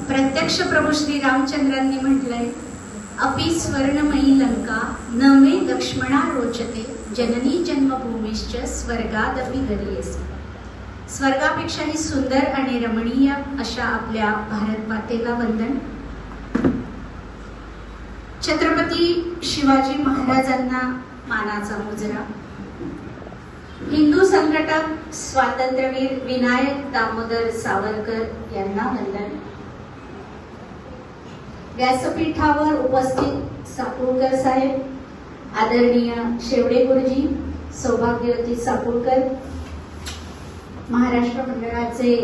प्रत्यक्ष प्रभू श्री रामचंद्रांनी म्हटलंय, अपि स्वर्णमयी लंका न मे लक्ष्मणा रोचते, जननी जन्मभूमीश्च स्वर्गादपि गरीयसी. स्वर्गापेक्षाही सुंदर आणि रमणीय अशा आपल्या भारत मातेला वंदन. छत्रपती शिवाजी महाराजांना मानाचा मुजरा. हिंदू संघटक स्वातंत्र्यवीर विनायक दामोदर सावरकर यांना वंदन. व्यासपीठावर उपस्थित सापुळकर साहेब, आदरणीय शेवडे गुरुजी, सौभाग्यवती सापुळकर, महाराष्ट्र मंडळाचे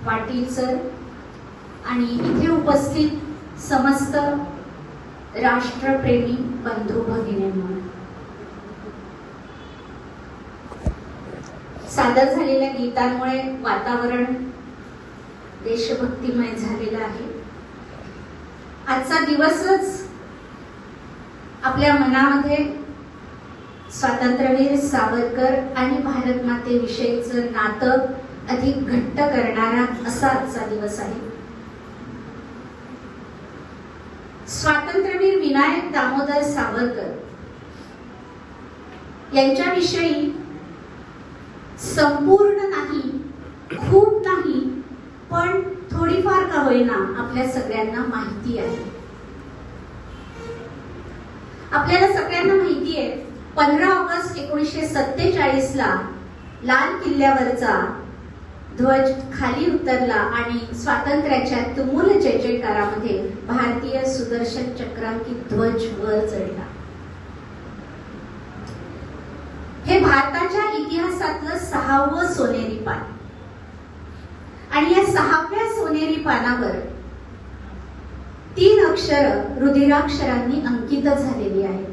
पाटील सर आणि इथे उपस्थित समस्त राष्ट्रप्रेमी बंधू भगिनींनो, सादर झालेल्या गीतांमुळे वातावरण देशभक्तिमय झालेलं आहे. आजचा दिवसच आपल्या मनामध्ये स्वातंत्र्यवीर सावरकर आणि भारत मातेविषयीचं नातं अधिक घट्ट करणारा असा आजचा दिवस आहे. स्वातंत्र्यवीर विनायक दामोदर सावरकर यांच्याविषयी संपूर्ण नाही, खूप नाही, पण थोडीफार का होईना आपल्या सगळ्यांना माहिती आहे. आपल्याला सगळ्यांना माहिती आहे 15 ऑगस्ट 1947 ला लाल किल्ल्यावरचा ध्वज खाली उतरला आणि स्वातंत्र्याच्या तुमुल जय जयकारामध्ये भारतीय सुदर्शन चक्रांकित ध्वज वर चढला. हे भारताच्या इतिहासातलं 6वं सोनेरी पान आणि या 6व्या सोनेरी पानावर 3 अक्षर रुधिराक्षरांनी अंकित झालेली आहेत.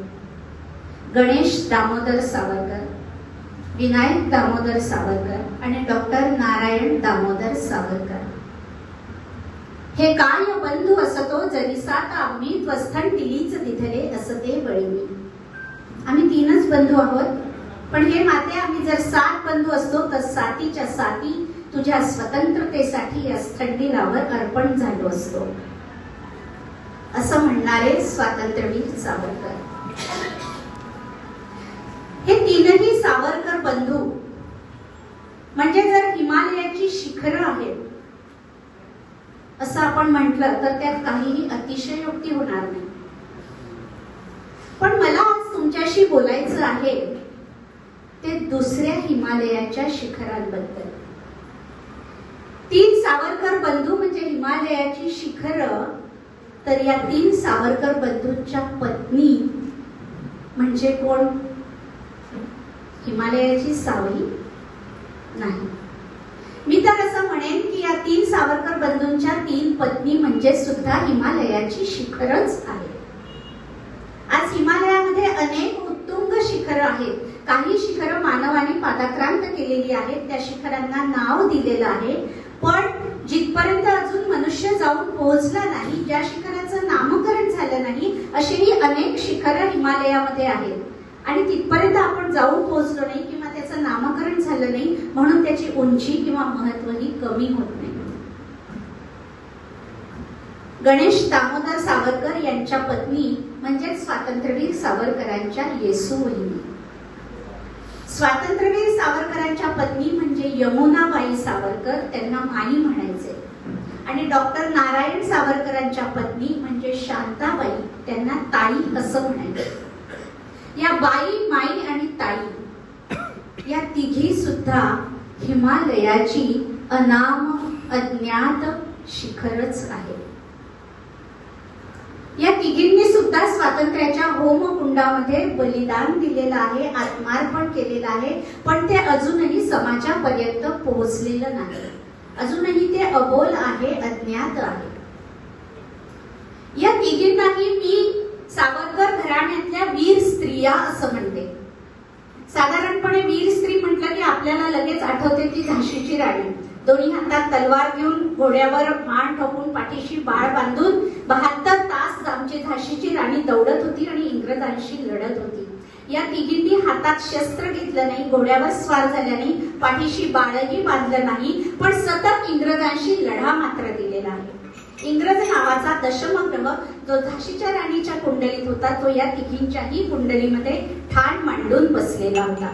गणेश दामोदर सावरकर, विनायक दामोदर सावरकर आणि डॉक्टर नारायण दामोदर सावरकर. हे काय बंधू असतो जरी सात आम्ही त्वस्थन टिलीच दिधले असते बळीनी. आम्ही 3च बंधू आहोत, पण हे माते आम्ही जर 7 बंधू असतो तर 7च्या 7 तुझ्या स्वतंत्रतेसाठी या थंडीलावर अर्पण झालो असतो, असं म्हणणारे स्वातंत्र्यवीर सावरकर. हे 3ही सावरकर बंधू म्हणजे जर हिमालयाची शिखरं आहेत असं आपण म्हटलं तर त्यात काहीही अतिशयोक्ती होणार नाही. पण मला आज तुमच्याशी बोलायचं आहे ते दुसऱ्या हिमालयाच्या शिखरांबद्दल. 3 सावरकर बंधू म्हणजे हिमालयाची शिखरं, तर या 3 सावरकर बंधूंच्या पत्नी म्हणजे कोण? हिमालयाची सावली नाही. मी तर असं म्हणेन की या 3 सावरकर बंधूंच्या 3 पत्नी म्हणजे सुद्धा हिमालयाची शिखरच आहे. आज हिमालयामध्ये अनेक उत्तुंग शिखरं आहेत. काही शिखरं मानवाने पादाक्रांत केलेली आहेत, त्या शिखरांना नाव दिलेलं आहे. पण जिथपर्यंत अजून मनुष्य जाऊन पोहोचला नाही, ज्या शिखराचं नामकरण झालं नाही, अशीही अनेक शिखरं हिमालयामध्ये आहेत. आणि तिथपर्यंत आपण जाऊन पोहोचलो नाही किंवा त्याचं नामकरण झालं नाही म्हणून त्याची उंची किंवा महत्वही कमी होत नाही. गणेश दामोदर सावरकर यांच्या पत्नी म्हणजे स्वातंत्र्यवीर सावरकरांच्या येसू वहिनी. स्वातंत्र्यवीर सावरकरांच्या पत्नी म्हणजे यमुनाबाई सावरकर, त्यांना माई म्हणायचे. आणि डॉक्टर नारायण सावरकरांच्या पत्नी म्हणजे शांताबाई, त्यांना ताई असं म्हणायचे. या बाई, माई आणि ताई या तिघी सुद्धा हिमालयाची अनाम अज्ञात शिखरच आहे. या तिघींनी सुद्धा स्वातंत्र्याच्या होमकुंडामध्ये बलिदान दिलेलं आहे, आत्मार्पण केलेलं आहे, पण ते अजूनही समाजापर्यंत पोहोचलेलं नाही. अजूनही ते अबोल आहे, अज्ञात आहे. या तिघींनाही मी सावरकर घराण्यातल्या वीर स्त्रिया असं म्हणते. साधारणपणे वीर स्त्री म्हटलं की आपल्याला लगेच आठवते ती झाशीची राणी. दोन्ही हातात तलवार घेऊन, घोड्यावर मान ठोकून, पाठीशी बाळ बांधून 72 तास आमची झाशीची राणी दौडत होती आणि इंग्रजांशी लढत होती. या तिघींनी हातात शस्त्र घेतलं नाही, घोड्यावर स्वार झाल्या नाही, पाठीशी बाळही बांधलं नाही, पण सतत इंग्रजांशी लढा मात्र दिलेला आहे. इंग्रज नावाचा दशमग्रह जो झाशीच्या राणीच्या कुंडलीत होता तो या तिघींच्याही कुंडलीमध्ये ठाण मांडून बसलेला होता.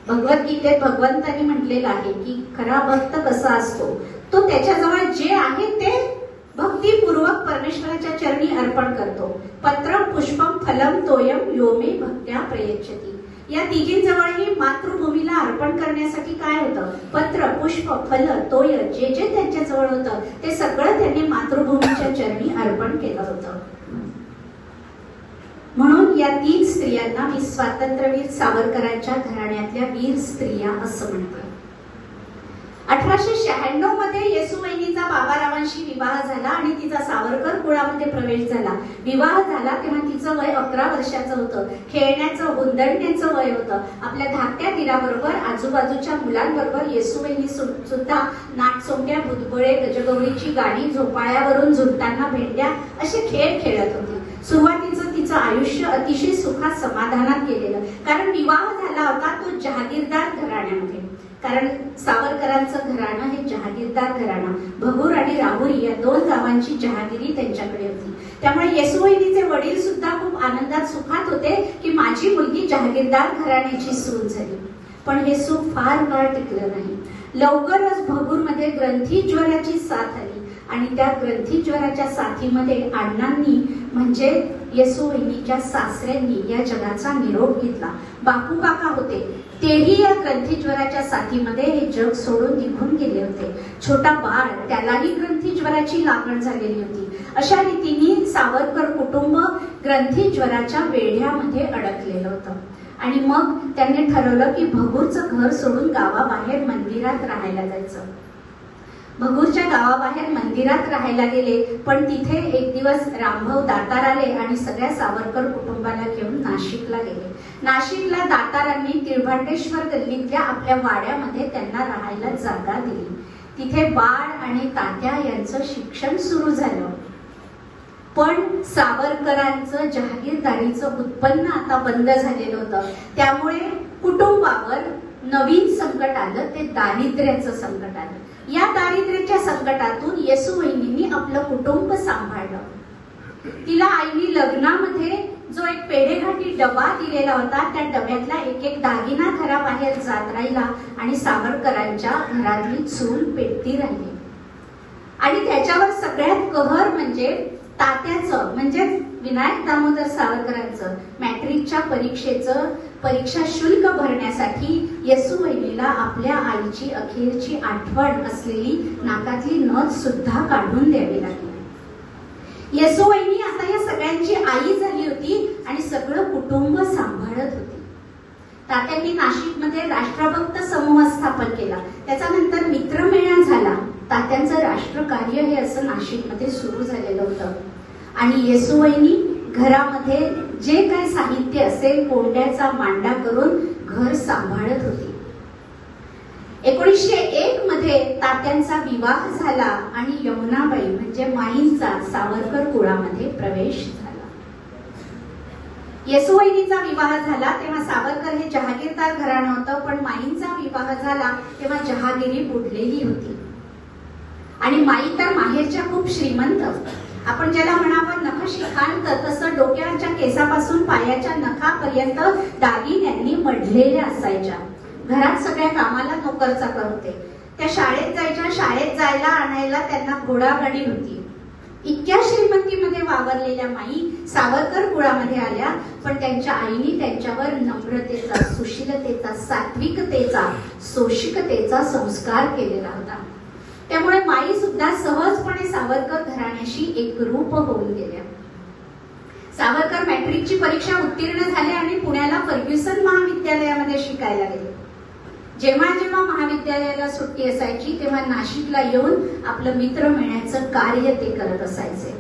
भगवद्गीतेत भगवंतांनी म्हटलेलं आहे की खरा भक्त कसा असतो, तो त्याच्याजवळ जे आहे ते भक्तीपूर्वक परमेश्वराच्या चरणी अर्पण करतो. पत्र पुष्पम फलम तोयम यो मे भक्त्या प्रयच्छति. या तिघींजवळही मातृभूमीला अर्पण करण्यासाठी काय होतं? पत्र, पुष्प, फल, तोय जे जे त्यांच्याजवळ होतं ते सगळं त्यांनी मातृभूमीच्या चरणी अर्पण केलं होतं. म्हणून या 3 स्त्रियांना मी स्वातंत्र्यवीर सावरकरांच्या घराण्यातल्या वीर स्त्रिया असं म्हणते. 1896 मध्ये येसूवहिनीचा बाबारावांशी विवाह झाला आणि तिचा सावरकर कुळामध्ये प्रवेश झाला. विवाह झाला तेव्हा तिचं वय 11 वर्षाचं होतं. खेळण्याचं, हुंदडण्याचं वय होतं. आपल्या धाकट्या दिराबरोबर आजूबाजूच्या मुलांबरोबर येसूवहिनी सुद्धा नाटसोंट्या, भुतबळे, गजगौरीची गाणी, झोपाळ्यावरून झुलताना भेंड्या असे खेळ खेळत होती. सुरुवातीचं तिचं आयुष्य अतिशय सुखात समाधानात गेलेलं, कारण विवाह झाला होता तो जहागीरदार घराण्यामध्ये. कारण सावरकरांचं घराणं हे जहागीरदार घराणं. भगूर आणि राहुरी या 2 गावांची जहागिरी त्यांच्याकडे होती. त्यामुळे येसूवहिनीचे वडील सुद्धा खूप आनंदात सुखात होते की माझी मुलगी जहागीरदार घराण्याची सून झाली. पण हे सुख फार काळ टिकलं नाही. लवकरच भगूरमध्ये ग्रंथी ज्वराची साथ आली आणि त्या ग्रंथी ज्वराच्या साथीमध्ये अण्णांनी म्हणजे येसूवहिनीच्या सासऱ्यांनी या जगाचा निरोप घेतला. बापू काका होते तेही या ग्रंथी ज्वराच्या साथीमध्ये हे जग सोडून निघून गेले होते. छोटा बाळ त्यालाही ग्रंथी ज्वराची लागण झालेली होती. अशा रीतीने सावरकर कुटुंब ग्रंथी ज्वराच्या वेढ्यामध्ये अडकलेलं होतं. आणि मग त्यांनी ठरवलं की भगूरचं घर सोडून गावाबाहेर मंदिरात राहायला जायचं. भगूरच्या गावाबाहेर मंदिरात राहायला गेले, पण तिथे एक दिवस रामभाऊ दातार आले आणि सगळ्या सावरकर कुटुंबाला घेऊन नाशिकला गेले. नाशिकला दातारांनी तिळभांडेश्वर गल्लीतल्या आपल्या वाड्यामध्ये त्यांना राहायला जागा दिली. तिथे बाळ आणि तात्या यांचं शिक्षण सुरू झालं. पण सावरकरांचं जहागीरदारीचं उत्पन्न आता बंद झालेलं होतं. त्यामुळे कुटुंबावर नवीन संकट आलं, ते दारिद्र्याचं संकट आलं. या दारिद्र्याच्या संकटातून येसूवहिनींनी आपलं कुटुंब सांभाळलं. तिला आईनी लग्नामध्ये जो एक पेढेघाटी डबा दिलेला होता त्या डब्यातला एक दागिना घराबाहेर जात राहिला आणि सावरकरांच्या घरातली चूल पेटती राहिली. आणि त्याच्यावर सगळ्यात कहर म्हणजे तात्याचं म्हणजे विनायक दामोदर सावरकरांचं मॅट्रिकच्या परीक्षा शुल्क भरण्यासाठी येसूवहिनीला आपल्या आईची अखेरची आठवण असलेली नाकातली नथ सुद्धा काढून द्यावी लागली. येसूवहिनी आता या सगळ्यांची आई झाली होती आणि सगळं कुटुंब सांभाळत होती. तात्यांनी नाशिकमध्ये राष्ट्रभक्त समूह स्थापन केला. त्याच्यानंतर मित्रमेळा झाला. तात्यांचं राष्ट्रकार्य हे असं नाशिकमध्ये सुरू झालेलं होतं. आणि येसूवहिनी घरामध्ये जे काही साहित्य असेल कोंड्याचा मांडा करून घर सांभाळत होती. 1901 मध्ये तात्यांचा विवाह झाला आणि यमुनाबाई म्हणजे माईंचा सावरकर कुळामध्ये प्रवेश झाला. येसूवहिनीचा विवाह झाला तेव्हा सावरकर हे जहागीरदार घराणं होतं, पण माईंचा विवाह झाला तेव्हा जहागिरी बुडलेली होती. आणि माई तर माहेरच्या खूप श्रीमंत. आपण ज्याला म्हणावं नखशिखांत, तसं डोक्याच्या केसापासून पायाच्या नखापर्यंत दागिन्यांनी मढलेल्या असायच्या. घरात सगळ्या कामाला नोकर चाकर होते. त्या शाळेत जायच्या. शाळेत जायला आणायला त्यांना घोडागाडी होती. इतक्या श्रीमंतीमध्ये वावरलेल्या माई सावरकर कुळामध्ये आल्या, पण त्यांच्या आईने त्यांच्यावर नम्रतेचा, सुशीलतेचा, सात्विकतेचा, सोशिकतेचा संस्कार केलेला होता. त्यामुळे माई सुद्धा सहजपणे सावरकर घराण्याशी एकरूप होऊन गेल्या. सावरकर मॅट्रिकची परीक्षा उत्तीर्ण झाले आणि पुण्याला फर्ग्युसन महाविद्यालयामध्ये शिकायला गेले. जेव्हा जेव्हा महाविद्यालयाला सुट्टी असायची तेव्हा नाशिकला येऊन आपलं मित्र मिळण्याचं कार्य ते करत असायचे.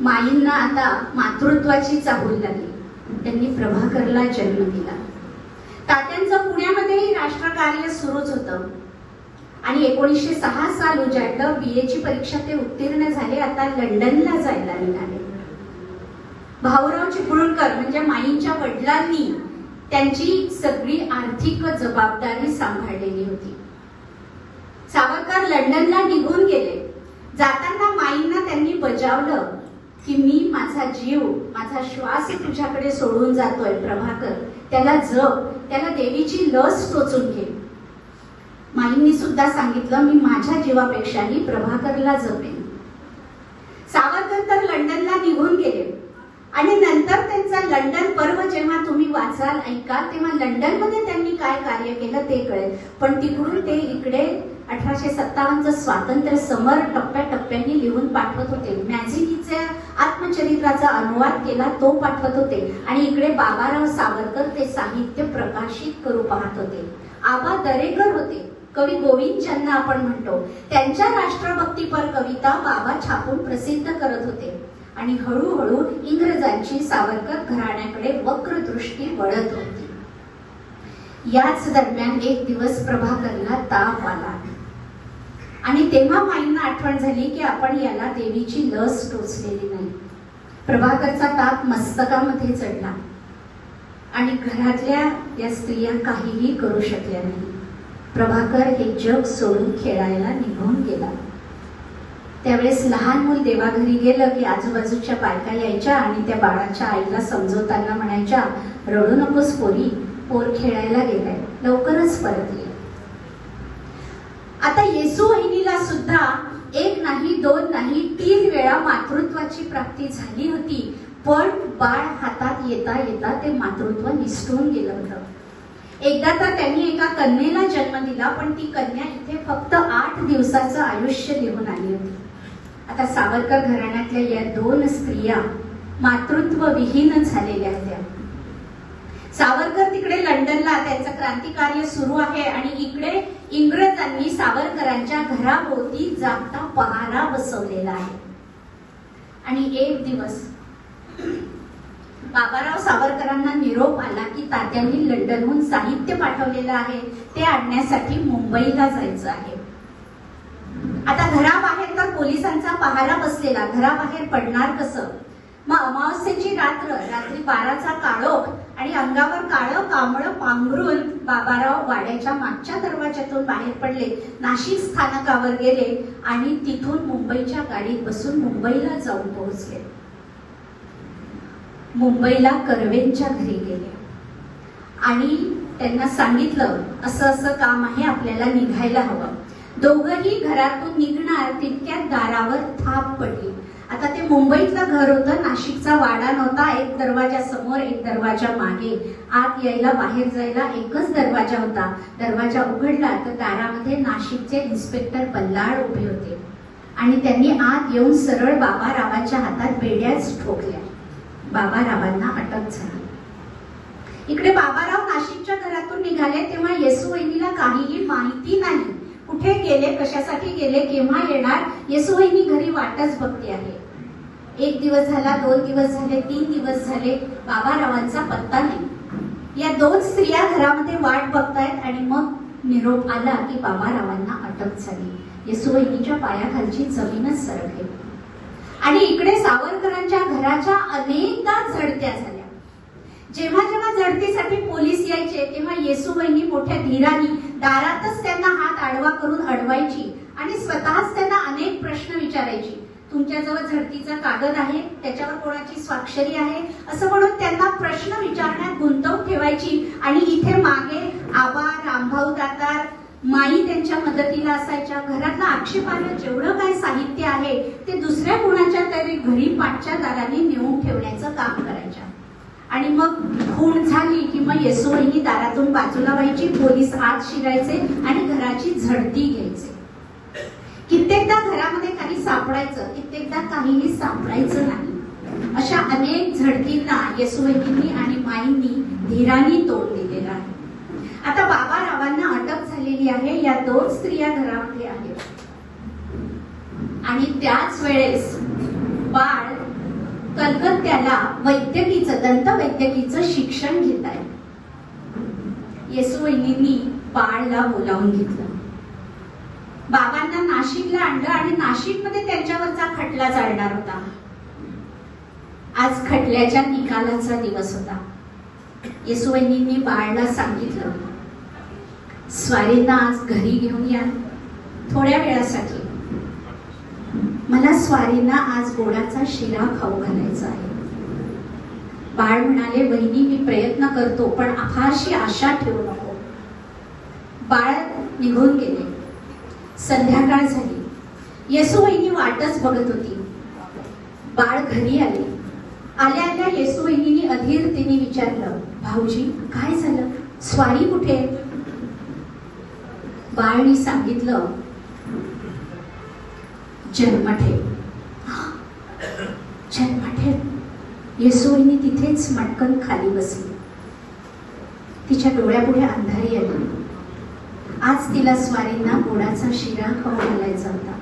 माईंना आता मातृत्वाची चाहूल लागली. त्यांनी प्रभाकरला जन्म दिला. तात्यांचं पुण्यामध्येही राष्ट्रकार्य सुरूच होतं. आणि 1906 साल उजाडलं. BA ची परीक्षा ते उत्तीर्ण झाले. आता लंडनला जायला निघाले. भाऊराव चिपळूणकर म्हणजे माईंच्या वडिलांनी त्यांची सगळी आर्थिक जबाबदारी सांभाळलेली होती. सावरकर लंडनला निघून गेले. जाताना माईंना त्यांनी बजावलं की मी माझा जीव, माझा श्वास तुझ्याकडे सोडून जातोय प्रभाकर, त्याला जप, त्याला देवीची लस टोचून घे. माईंनी सुद्धा सांगितलं मी माझ्या जीवापेक्षाही प्रभाकरला जपेन. सावरकर तर लंडनला निघून गेले आणि नंतर त्यांचा लंडन पर्व जेव्हा तुम्ही वाचाल ऐकाल तेव्हा लंडन मध्ये त्यांनी काय कार्य केलं ते कळेल. पण तिकडून ते इकडे 1857चं स्वातंत्र्य समर टप्प्याटप्प्याने लिहून पाठवत होते. मॅझिनीच्या आत्मचरित्राचा अनुवाद केला तो पाठवत होते आणि इकडे बाबाराव सावरकर ते साहित्य प्रकाशित करू पाहत होते. आबा दरेकर होते, कवी गोविंद ज्यांना आपण म्हणतो, त्यांच्या राष्ट्रभक्तीपर कविता बाबा छापून प्रसिद्ध करत होते आणि हळूहळू इंग्रजांची सावरकर घराण्याकडे वक्र दृष्टी वळत होती. याच दरम्यान एक दिवस प्रभाकरला ताप आला आणि तेव्हा माईंना आठवण झाली की आपण याला देवीची लस टोचलेली नाही. प्रभाकरचा ताप मस्तकामध्ये चढला आणि घरातल्या या स्त्रिया काहीही करू शकल्या नाही. प्रभाकर हे जग सोडून खेळायला निघून गेला. त्यावेळेस लहान मूल देवाघरी गेलं की आजूबाजूच्या बायका यायच्या आणि त्या बाळाच्या आईला समजवताना म्हणायच्या, रडू नकोस पोरी, पोर खेळायला गेलाय, लवकरच परत ये. आता येसू वहिनीला सुद्धा एक नाही, दोन नाही, 3 वेळा मातृत्वाची प्राप्ती झाली होती. पण बाळ हातात येता येता ते मातृत्व निसटून गेलं होतं. एकदा तर त्यांनी एका कन्येला जन्म दिला, पण ती कन्या इथे फक्त 8 दिवसाचं आयुष्य लिहून आली होती. आता सावरकर घराण्यातल्या या 2 स्त्रिया मातृत्व विहीन झालेल्या होत्या. सावरकर तिकडे लंडनला त्यांचं क्रांतिकार्य सुरू आहे आणि इकडे इंग्रजांनी सावरकरांच्या घराभोवती जागता पहारा बसवलेला आहे. आणि एक दिवस बाबाराव सावरकरांना निरोप आला की तात्यांनी लंडनहून साहित्य पाठवलेलं आहे, ते आणण्यासाठी मुंबईला जायचं आहे. आता घराबाहेर तर पोलिसांचा पहारा बसलेला, घराबाहेर पडणार कसं? मग अमावस्येची रात्री 12चा काळोख आणि अंगावर काळं कांबळं पांघरून बाबाराव वाड्याच्या मागच्या दरवाज्यातून बाहेर पडले, नाशिक स्थानकावर गेले आणि तिथून मुंबईच्या गाडीत बसून मुंबईला जाऊन पोहोचले. मुंबईला कर्वेंच्या घरी गेले आणि त्यांना सांगितलं असं असं काम आहे, आपल्याला निघायला हवं. दोघंही घरातून निघणार तितक्यात दारावर थाप पडली. आता ते मुंबईतलं घर होतं, नाशिकचा वाडा नव्हता. एक दरवाजा समोर, एक दरवाजा मागे. आत यायला बाहेर जायला एकच दरवाजा होता. दरवाजा उघडला तर दारामध्ये नाशिकचे इन्स्पेक्टर बल्लाळ उभे होते आणि त्यांनी आत येऊन सरळ बाबारावांच्या हातात बेड्याच ठोकल्या. बाबारावांना अटक झाली. इकडे बाबाराव नाशिकच्या घरातून निघाले तेव्हा येसू वहिनीला काहीही माहिती नाही. कुठे गेले, कशासाठी गेले, केव्हा येणार, येसू वहिनी घरी वाटच बघते आहे. 1 दिवस झाला, 2 दिवस झाले, 3 दिवस झाले, बाबारावांचा पत्ता नाही. या 2 स्त्रिया घरामध्ये वाट बघतायत आणि मग निरोप आला की बाबारावांना अटक झाली. येसू वहिनीच्या पायाखालची जमीनच सरकली आणि इकडे सावरकरांच्या घराच्या अनेकदा झडत्या झाल्या. जेव्हा जेव्हा झडतीसाठी पोलीस यायचे तेव्हा येसू वहिनी मोठ्या धीराने दारातच त्यांना हात आडवा करून अडवायची आणि स्वतःच त्यांना अनेक प्रश्न विचारायची. तुमच्याजवळ झडतीचा कागद आहे, त्याच्यावर कोणाची स्वाक्षरी आहे, असं म्हणून त्यांना प्रश्न विचारण्यात गुंतवून ठेवायची. आणि इथे मागे आबा, रामभाऊ दातार, माई त्यांच्या मदतीला असायच्या. घरातलं आक्षेपार्ह जेवढं काय साहित्य आहे ते दुसऱ्या कोणाच्या तरी घरी पाठच्या दाराने नेऊन ठेवण्याचं काम करायच्या. आणि मग खूण झाली की मग येसू वहिनी दारातून बाजूला व्हायची, पोलीस आत शिरायचे आणि घराची झडती घ्यायचे. कित्येकदा घरामध्ये काही सापडायचं, कित्येकदा काहीही सापडायचं नाही. अशा अनेक झडतींना येसू वहिनींनी आणि माईंनी धीराने तोंड दिलेलं आहे. आता बाबारावांना अटक झालेली आहे. या 2 स्त्रिया घरामध्ये आहेत आणि त्याच वेळेस बाळ कलकत्त्याला वैद्यकीचं, दंतवैद्यकीचं शिक्षण घेत आहे. येसू वहिनींनी बाळला बोलावून घेतलं, बाबांना नाशिकला आणलं आणि नाशिकमध्ये त्यांच्यावरचा खटला चालणार होता. आज खटल्याच्या निकालाचा दिवस होता. येशूवहिनींनी बाळला सांगितलं, स्वारींना आज घरी घेऊन या थोड्या वेळासाठी. मला स्वारींना आज गोडाचा शिरा खाऊ घालायचा आहे. बाळ म्हणाले, वहिनी मी प्रयत्न करतो, पण फारशी आशा ठेवू नको. बाळ निघून गेले. संध्याकाळ झाली. येशूवहिनी वाटच बघत होती. बाळ घरी आले. आल्या आल्या येशूवहिनींनी अधीरतेने विचारलं, भाऊजी काय झालं, स्वारी कुठे? बाळनी सांगितलं, जन्मठेप. जन्मठेप. येशूवहिनी तिथेच मटकन खाली बसली. तिच्या डोळ्यापुढे अंधारी आली. आज तिला स्वारींना गोडाचा शिरा खाऊ घालायचा होता.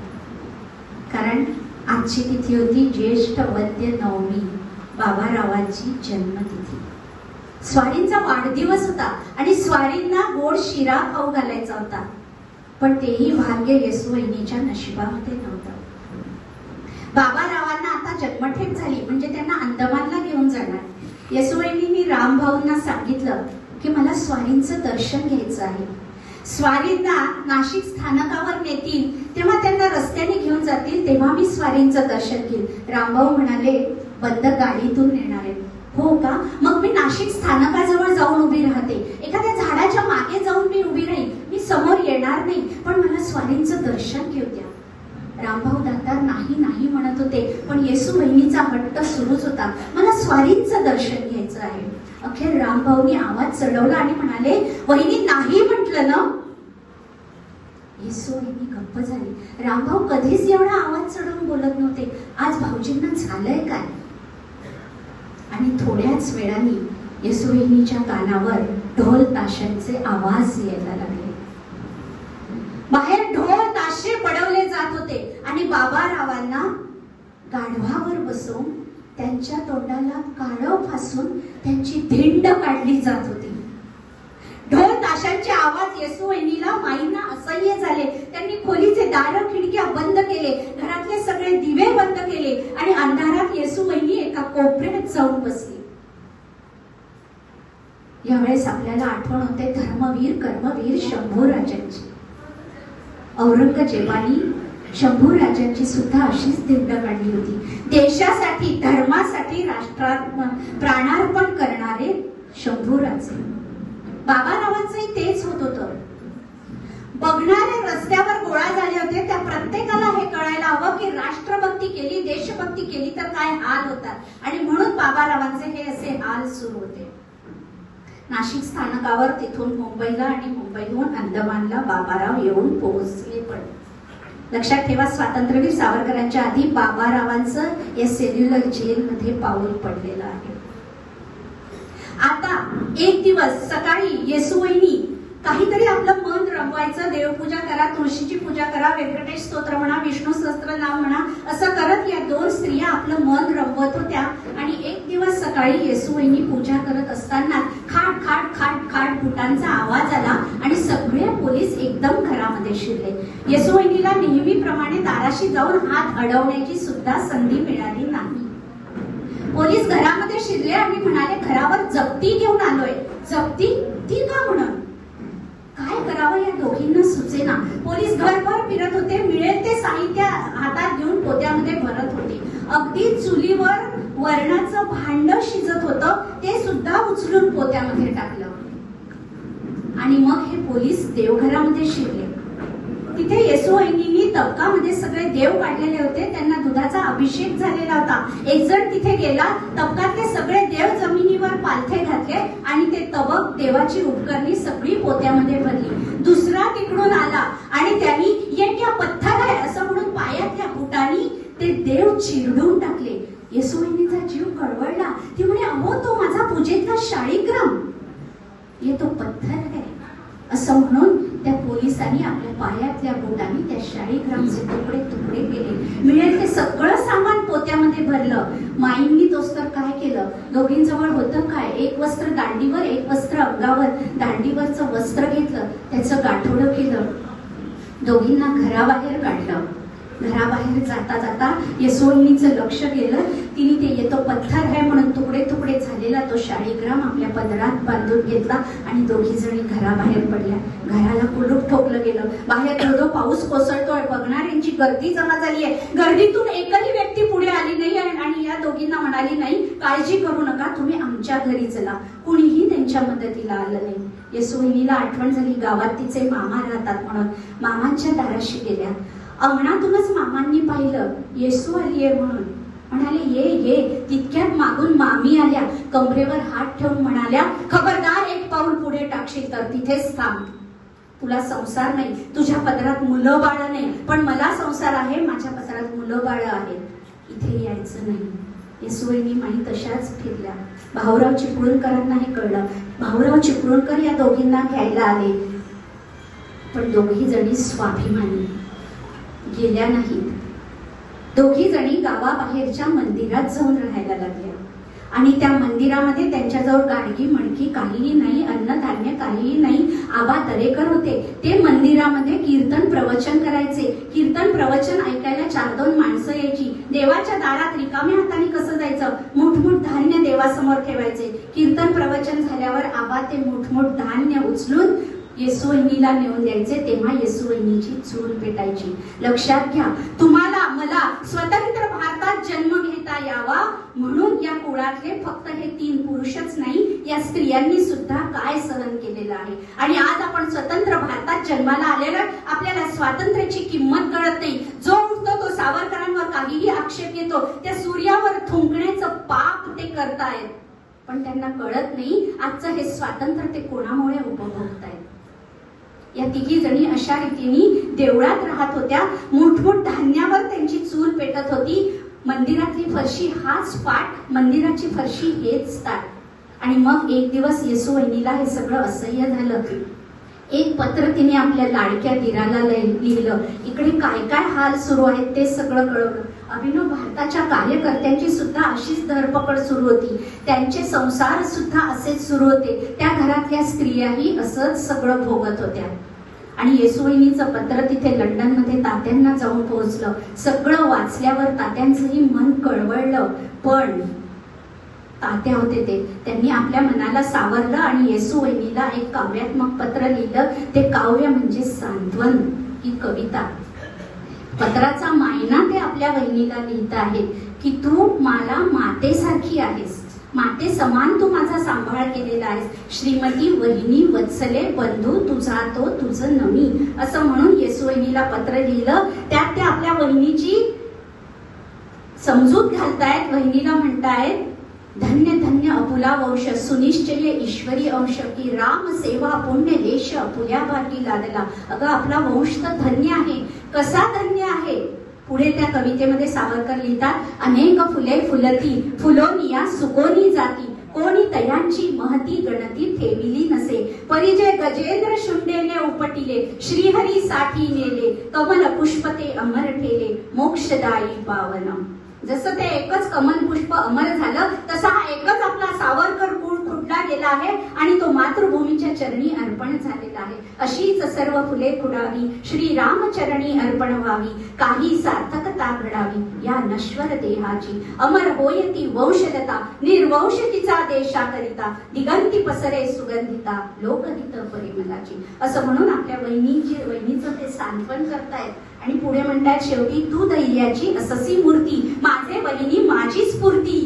कारण आजची तिथी होती ज्येष्ठ वद्य नवमी, बाबारावांची जन्मतिथी. स्वारींचा वाढदिवस होता आणि स्वारींना गोड शिरा खाऊ घालायचा होता. पण तेही भाग्य येशूवहिनीच्या नशिबामध्ये नव्हतं. बाबारावांना आता जन्मठेप झाली म्हणजे त्यांना अंदमानला घेऊन जाणार. येशूवहिनींनी रामभाऊंना सांगितलं की मला स्वारींचं दर्शन घ्यायचं आहे. स्वारींना नाशिक स्थानकावर नेतील तेव्हा त्यांना रस्त्याने घेऊन जातील, तेव्हा मी स्वारींचं दर्शन घेईल. रामभाऊ म्हणाले, बंद गाडीतून नेणार आहे. हो का, मग मी नाशिक स्थानकाजवळ जाऊन उभी राहते. एखाद्या झाडाच्या मागे जाऊन मी उभी राहील. मी समोर येणार नाही, पण मला स्वारींचं दर्शन घेऊ द्या. रामभाऊ दातार नाही नाही म्हणत होते, पण येशूवहिनीचा हट्ट सुरूच होता. मला स्वारींचं दर्शन घ्यायचं आहे. अखेर रामभाऊनी आवाज चढवला आणि म्हणाले, वहिनी नाही म्हटलं ना. येशूवहिनी गप्प झाली. रामभाऊ कधीच एवढा आवाज चढवून बोलत नव्हते. आज भाऊजींना झालंय काय? आणि थोड्याच वेळाने येशूवहिनीच्या कानावर ढोल ताशांचे आवाज यायला लागले. बाहेर ढोल ताशे पडवले जात होते आणि बाबारावांना गाढवावर बसवून त्यांच्या तोंडाला काळव फासून त्यांची धिंड काढली जात होती. ढोल ताशांचे आवाज येशूवहिनीला माईंना असह्य झाले. त्यांनी खोलीचे दार खिडक्या बंद केले, घरातले सगळे दिवे बंद केले आणि अंधारात येशूवहिनी एका कोपऱ्यात जाऊन बसली. यावेळेस आपल्याला आठवण होते धर्मवीर कर्मवीर शंभूराजांची. औरंगजेबानी शंभूराजांची सुद्धा अशीच धिंड काढली होती. देशासाठी धर्मासाठी राष्ट्रात प्राणार्पण करणारे शंभूराजे. बाबारावांचंही तेच होत होतं. बघणारे रस्त्यावर गोळा झाले होते. त्या प्रत्येकाला हे कळायला हवं की राष्ट्रभक्ती केली, देशभक्ती केली तर काय हाल होतात. आणि म्हणून बाबारावांचे हे असे हाल सुरू होते. नाशिक स्थानकावर तिथून मुंबईला आणि मुंबईहून अंदमानला बाबाराव येऊन पोहोचले. पण लक्षात ठेवा, स्वातंत्र्यवीर सावरकरांच्या आधी बाबारावांचं या सेल्युलर जेलमध्ये पाऊल पडलेलं आहे. आता एक दिवस सकाळी येशूवहिनी काहीतरी आपलं मन रमवायचं, देवपूजा करा, तुळशीची पूजा करा, व्यंकटेश स्तोत्र म्हणा, विष्णू सहस्त्रनाम म्हणा, असं करत या दोन स्त्रिया आपलं मन रमवत होत्या. आणि एक दिवस सकाळी येशूवहिनी पूजा करत असताना खाट खाट खाट खाट बुटांचा आवाज आला आणि सगळे पोलीस एकदम घरामध्ये शिरले. येशूवहिनीला नेहमीप्रमाणे दाराशी जाऊन हात अडवण्याची सुद्धा संधी मिळाली नाही. पोलीस घरामध्ये शिरले आणि म्हणाले, घरावर जप्ती घेऊन आलोय. जप्ती? ती का म्हणून? काय करावं या दोघींना सुचेना. पोलीस घरभर फिरत होते. मिळेल ते साहित्य हातात घेऊन पोत्यामध्ये भरत होते. अगदी चुलीवर वरणाचं भांड शिजत होतं, ते सुद्धा उचलून पोत्यामध्ये टाकलं. आणि मग हे पोलीस देवघरामध्ये शिरले. तिथे येशूवहिनींनी तबकामध्ये सगळे देव काढलेले होते. त्यांना दुधाचा अभिषेक झालेला होता. एक जण तिथे गेला, तबकातले सगळे देव जमिनीवर पालथे घातले आणि ते तबक देवाची उपकरणी सगळी पोत्यामध्ये भरली. दुसरा तिकडून आला आणि त्यांनी ये क्या पत्थर आहे असं म्हणून पायातल्या बुटांनी ते देव चिरडून टाकले. येशूवहिनीचा जीव कळवळला. ती म्हणे, अहो तो माझा पूजेतला शाळीग्राम, ये तो पत्थर आहे असं म्हणून त्या पोलिसांनी आपल्या पायातल्या बोटांनी त्या शाळीग्रामचे तुकडे तुकडे केले. मिळेल ते सगळं सामान पोत्यामध्ये भरलं. माईंनी तोच तर काय केलं, दोघींजवळ होतं काय, एक वस्त्र दांडीवर, एक वस्त्र अंगावर. दांडीवरचं वस्त्र घेतलं, त्याचं गाठोडं केलं, दोघींना घराबाहेर काढलं घराबाहेर जाता जाता येसोवहिनीचं लक्ष गेलं. तिने ते येतो पत्थर आहे म्हणून तुकडे तुकडे झालेला तो शाळीग्राम आपल्या पदरात बांधून घेतला आणि दोघी जणी घराबाहेर पडल्या. घराला कुलूप ठोकलं गेलं. बाहेर धोधो पाऊस कोसळतोय. बघणाऱ्यांची गर्दी जमा झाली आहे. गर्दीतून एकही व्यक्ती पुढे आली नाही आणि या दोघींना म्हणाली नाही, काळजी करू नका, तुम्ही आमच्या घरी चला. कुणीही त्यांच्या मदतीला आलं नाही. येसोवहिनीला आठवण झाली गावात तिचे मामा राहतात म्हणून. मामांच्या दाराशी गेल्या. अंगणातूनच मामांनी पाहिलं येसू आलीये म्हणून. म्हणाले ये ये. तितक्यात मागून मामी आल्या. कमरेवर हात ठेवून म्हणाल्या, खबरदार एक पाऊल पुढे टाकशील तर तिथेच थांब. तुला संसार नाही, तुझ्या पदरात मुलं बाळ नाही, पण मला संसार आहे, माझ्या पदरात मुलं बाळ आहेत, इथे यायचं नाही. येसोवहिनी माई तशाच फिरल्या. भाऊराव चिपळूणकरांना हे कळलं. भाऊराव चिपळूणकर या दोघींना घ्यायला आले. पण दोघी जणी स्वाभिमानी गेल्या नाहीत. दोघी जणी गावाबाहेरच्या मंदिरात जाऊन राहायला लागल्या आणि त्या मंदिरामध्ये त्यांच्याजवळ गाडगी मडकी काहीही नाही, अन्नधान्य काहीही नाही. आबा दरेकर होते. ते मंदिरामध्ये कीर्तन प्रवचन करायचे. कीर्तन प्रवचन ऐकायला 4-2 माणसं यायची. देवाच्या दारात रिकाम्या हाताने कसं जायचं? मोठमोठ धान्य देवासमोर ठेवायचे. कीर्तन प्रवचन झाल्यावर आबा ते मोठमोठ धान्य उचलून येसोवहिनीला नेऊन द्यायचे. तेव्हा येसोवहिनीची चूल पेटायची. लक्षात घ्या, तुम्हाला मला स्वतंत्र भारतात जन्म घेता यावा म्हणून या कुळातले फक्त हे 3 पुरुषच नाही, या स्त्रियांनी सुद्धा काय सहन केलेलं आहे. आणि आज आपण स्वतंत्र भारतात जन्माला आलेलं, आपल्याला स्वातंत्र्याची किंमत कळत नाही. जो उठतो तो सावरकरांवर काहीही आक्षेप येतो, त्या सूर्यावर थुंकण्याचं पाप ते करतायत, पण त्यांना कळत नाही आजचं हे स्वातंत्र्य ते कोणामुळे उपभोगतायत. या तिघी जणी अशा रीतीने देवळात राहत होत्या. मोठमोठ धान्यावर त्यांची चूल पेटत होती. मंदिरातली फरशी हाच पाट, मंदिराची फरशी हेच ताट. आणि मग एक दिवस येसोवहिनीला हे सगळं असह्य झालं. एक पत्र तिने आपल्या लाडक्या दिराला लिहिलं. इकडे काय काय हाल सुरू आहेत ते सगळं कळवलं. अभिनव भारताच्या कार्यकर्त्यांची सुद्धा अशीच धरपकड सुरू होती. त्यांचे संसार सुद्धा असेच सुरू होते. त्या घरातल्या स्त्रियाही असंच सगळं भोगत होत्या. आणि येसोवहिनीचं पत्र तिथे लंडनमध्ये तात्यांना जाऊन पोहोचलं. सगळं वाचल्यावर तात्यांचंही मन कळवळलं. पण तात्या होते त्यांनी आपल्या मनाला सावरलं आणि येसोवहिनीला एक काव्यात्मक पत्र लिहिलं. ते काव्य म्हणजे सांत्वन, ही कविता. पत्राचा मायना ते आपल्या वहिनीला लिहित आहेत की तू मला मातेसारखी आहेस, माते समान तू माझा सांभाळ केलेला आहेस. श्रीमती वहिनी वत्सले बंधू तुझा तो तुझं नमी, असं म्हणून येसोवहिनीला पत्र लिहिलं. त्यात ते आपल्या वहिनीची समजूत घालतायत. वहिनीला म्हणतायत, धन्य धन्य अपुला वंश सुनिश्चय ईश्वरी अंश की राम सेवा पुण्य देश अपुल्या भागी लादला. अगं आपला वंश तर धन्य आहे. कसा धन्य आहे? पुढे त्या कवितेमध्ये सावरकर लिहितात, अनेक फुले फुलती फुलोनिया सुकोनी जाती, कोणी तयांची महती गणती ठेविली नसे. परिजय गजेंद्र शुंडेने उपटिले, श्रीहरी साठी नेले, कमल पुष्पते अमर ठेले, मोक्षदायी पावन. जसं ते एकच कमल पुष्प अमर झालं, तसा हा एकच आपला सावरकर कुळ खुडला गेला आहे आणि तो मातृभूमीच्या चरणी अर्पण झालेला आहे. अशीच सर्व फुले खुडावी, श्रीराम चरणी अर्पण व्हावी, काही सार्थकता घडावी या नश्वर देहाची. अमर होयती वंशलता, निर्वंश तिचा देशाकरिता, दिगंती पसरे सुगंधिता, लोकहित परिमलाची. असं म्हणून आपल्या वहिनीचं ते सांत्वन करतायत. आणि पुढे म्हणतात, शेवटी तू धैर्याची अससी मूर्ती, माझे वहिनी माझी स्फूर्ती,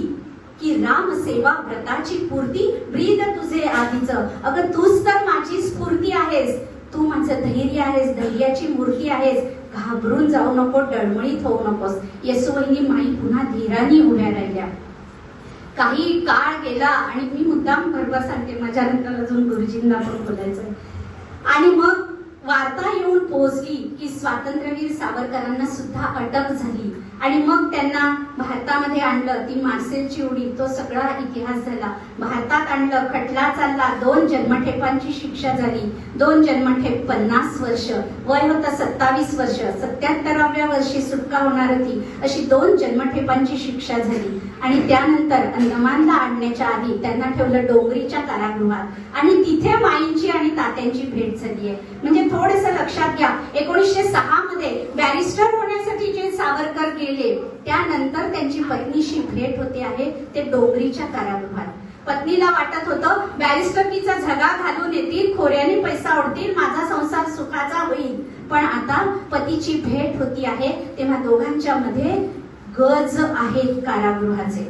की राम सेवा व्रताची पूर्ती, ब्रीद तुझे आधीच. अगं तूच तर माझी स्फूर्ती आहेस, तू माझं धैर्य आहेस, धैर्याची मूर्ती आहेस. घाबरून जाऊ नको, डळमळीत होऊ नकोस. येसोवहिनी माई पुन्हा धीराने उभ्या राहिल्या. काही काळ गेला आणि मी मुद्दाम बरोबर सांगते, माझ्या नंतर अजून गुरुजींना पण बोलायचंय. आणि मग वार्ता येऊन पोहोचली की स्वातंत्र्यवीर सावरकरांना सुद्धा अटक झाली आणि मग त्यांना भारतामध्ये आणलं. ती मार्सेलची उडी, तो सगळा इतिहास झाला. भारतात आणलं, खटला चालला, 2 जन्मठेपांची शिक्षा झाली. 2 जन्मठेप 50 वर्ष, वय होतं 27 वर्ष, 77व्या वर्षी सुटका होणार होती. अशी 2 जन्मठेपांची शिक्षा झाली. आणि त्यानंतर अंदमानला आणण्याच्या आधी त्यांना ठेवलं डोंगरीच्या कारागृहात आणि तिथे माईंची आणि तात्यांची भेट झाली आहे. म्हणजे थोडंसं लक्षात घ्या, 1906 मध्ये बॅरिस्टर होण्यासाठी जे सावरकर गेले, त्यानंतर त्यांची पत्नीशी भेट होते आहे ते डोंगरीच्या कारागृहात. पत्नीला वाटत होतं बॅरिस्टरकीचा झगा घालून येतील, खोऱ्याने पैसा उडतील, माझा संसार सुखाचा होईल. पण आता पतीची भेट होती आहे तेव्हा दोघांच्या मध्ये गज आहेत कारागृहाचे.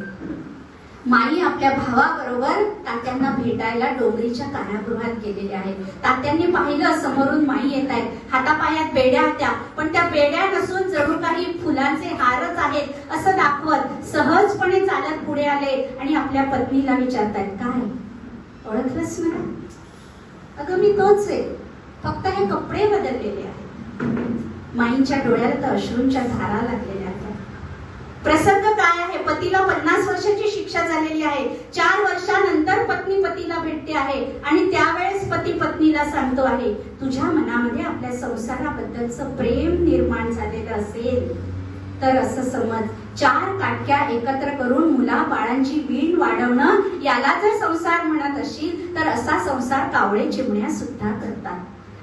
माई आपल्या भावाबरोबर तात्यांना भेटायला डोंगरीच्या कारागृहात गेलेले आहेत. तात्यांनी पाहिलं समोरून माई येत आहेत, हातापायात बेड्या होत्या, पण त्या बेड्या नसून जणू काही फुलांचे हारच आहेत असं दाखवत सहजपणे चालत पुढे आले आणि आपल्या पत्नीला विचारतायत, काय ओळखलंस मला? अगं मी तोच आहे, फक्त हे कपडे बदललेले आहेत. माईंच्या डोळ्याला तर अश्रूंच्या धारा लागलेल्या आहेत. प्रसंग काय आहे? पतीला 50 वर्षाची शिक्षा झालेली आहे. 4 वर्षानंतर पत्नी पतीला भेटते आहे आणि त्यावेळेस पती पत्नीला सांगतो आहे, तुझ्या मनामध्ये आपल्या संसाराबद्दलचं प्रेम निर्माण झालेलं असेल तर असं समज, 4 काटक्या एकत्र करून मुला बाळांची वीण वाढवणं याला जर संसार म्हणत असशील तर असा संसार कावळे चिमण्या सुद्धा करतात.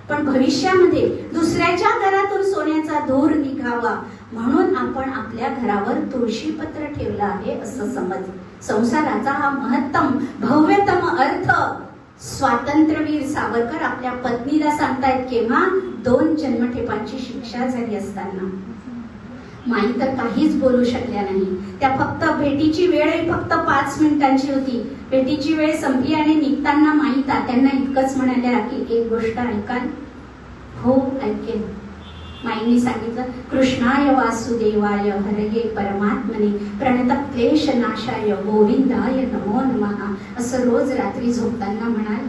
पण भविष्यामध्ये दुसऱ्याच्या घरातून सोन्याचा धूर निघावा म्हणून आपण आपल्या घरावर तुळशीपत्र ठेवलं आहे असं समज. संसाराचा हा महत्तम भव्यतम अर्थ स्वातंत्र्यवीर सावरकर आपल्या पत्नीला सांगतायत केव्हा? 2 जन्मठेपांची शिक्षा झाली असताना. माई तर काहीच बोलू शकल्या नाही. त्या फक्त भेटीची वेळही फक्त 5 मिनिटांची होती. भेटीची वेळ संपली आणि निघताना माई तात्यांना इतकंच म्हणाल्या की एक गोष्ट ऐकाल? हो ऐकेन. माईंनी सांगितलं, कृष्णाय वासुदेवाय हरये परमात्मने प्रणत क्लेश नाशाय गोविंदाय नमो नमः असं रोज रात्री झोपताना म्हणाल.